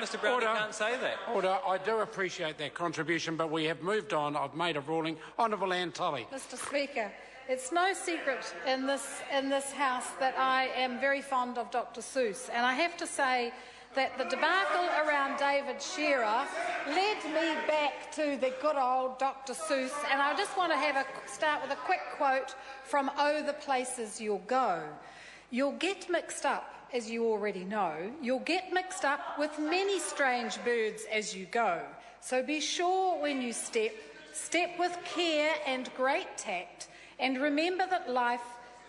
Mr Brown can't say that. Order. I do appreciate that contribution, but we have moved on. I've made a ruling. Honourable Anne Tully. Mr Speaker, it's no secret in this House that I am very fond of Dr Seuss, and I have to say that the debacle around David Shearer led me back to the good old Dr Seuss, and I just want to start with a quick quote from Oh, the Places You'll Go. You'll get mixed up, as you already know. You'll get mixed up with many strange birds as you go. So be sure when you step with care and great tact, and remember that life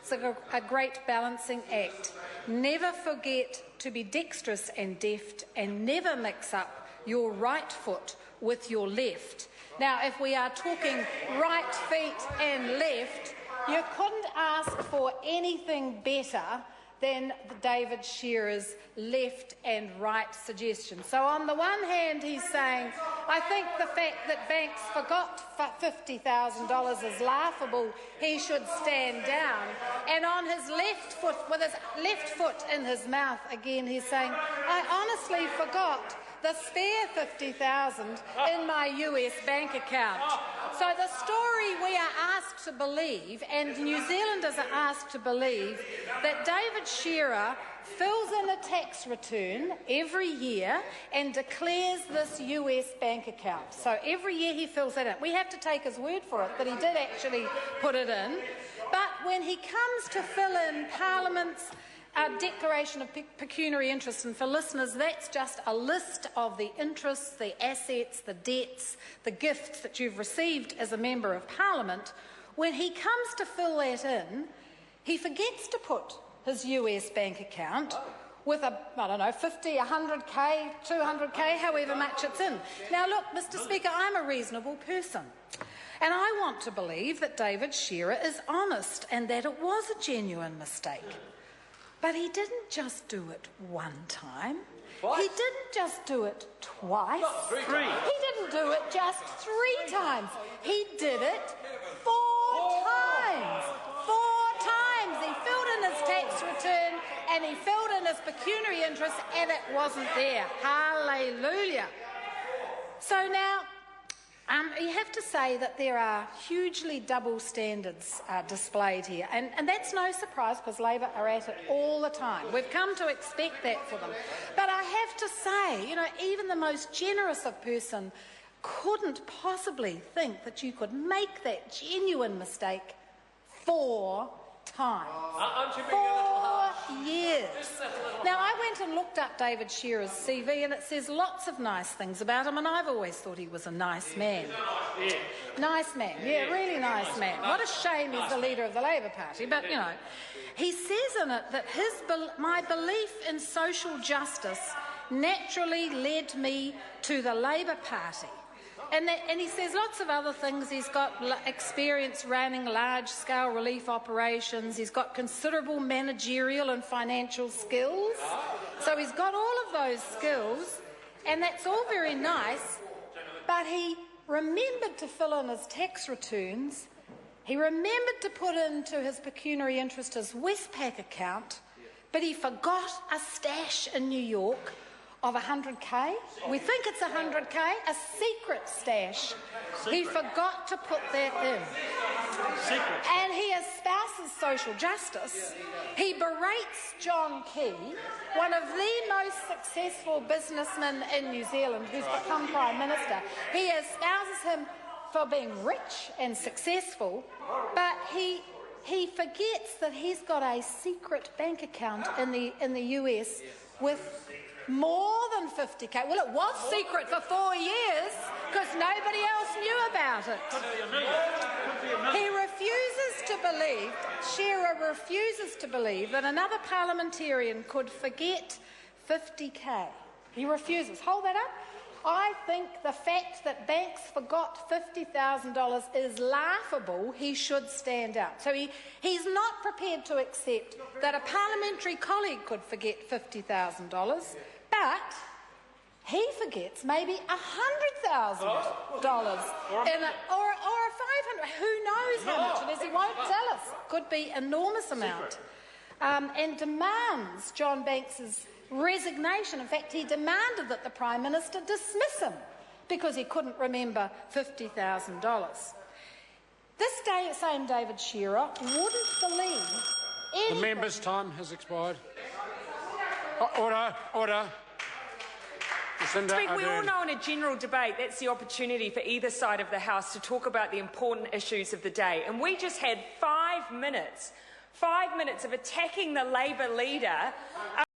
is a great balancing act. Never forget to be dexterous and deft, and never mix up your right foot with your left. Now, if we are talking right feet and left, you couldn't ask for anything better than David Shearer's left and right suggestion. So on the one hand, he's saying, I think the fact that banks forgot $50,000 is laughable, he should stand down. And on his left foot, with his left foot in his mouth again, he's saying, I honestly forgot the spare $50,000 in my US bank account. So the story we are asked to believe, and New Zealanders are asked to believe, that David Shearer fills in a tax return every year and declares this US bank account. So every year he fills that in. We have to take his word for it that he did actually put it in. But when he comes to fill in Parliament's declaration of pecuniary interest, and for listeners, that's just a list of the interests, the assets, the debts, the gifts that you've received as a Member of Parliament. When he comes to fill that in, he forgets to put his US bank account with a, I don't know, 50, 100k, 200k, however much it's in. Now look, Mr Speaker, I'm a reasonable person, and I want to believe that David Shearer is honest and that it was a genuine mistake. But he didn't just do it one time. He didn't just do it twice. Three. He didn't do it just 3 times. He did it 4 times. 4 times. He filled in his tax return and he filled in his pecuniary interest, and it wasn't there. Hallelujah. So now, you have to say that there are hugely double standards displayed here, and that's no surprise because Labor are at it all the time. We've come to expect that for them. But I have to say, even the most generous of person couldn't possibly think that you could make that genuine mistake 4 times. 4 years. Now, I went and looked up David Shearer's CV, and it says lots of nice things about him, and I've always thought he was a nice man. Nice man, yeah, really nice man. What a shame he's the leader of the Labor Party, but, he says in it that my belief in social justice naturally led me to the Labor Party. And he says lots of other things. He's got experience running large-scale relief operations. He's got considerable managerial and financial skills. So he's got all of those skills, and that's all very nice, but he remembered to fill in his tax returns. He remembered to put into his pecuniary interest his Westpac account, but he forgot a stash in New York of 100k. We think it's 100k, a secret stash. He forgot to put that in. And he espouses social justice. He berates John Key, one of the most successful businessmen in New Zealand who's become Prime Minister. He espouses him for being rich and successful, but he forgets that he's got a secret bank account in the US with more than 50k. Well, it was secret for 4 years because nobody else knew about it. Shearer refuses to believe that another parliamentarian could forget 50k. He refuses. Hold that up. I think the fact that banks forgot $50,000 is laughable. He should stand out. So he's not prepared to accept that a parliamentary colleague could forget $50,000, but he forgets maybe $100,000 or $500,000. Who knows how much it is? He won't tell us. Could be enormous amount. And demands John Banks's resignation. In fact, he demanded that the Prime Minister dismiss him because he couldn't remember $50,000. This same David Shearer wouldn't believe anything. The member's time has expired. Order. We all know in a general debate that's the opportunity for either side of the House to talk about the important issues of the day. And we just had 5 minutes of attacking the Labor leader.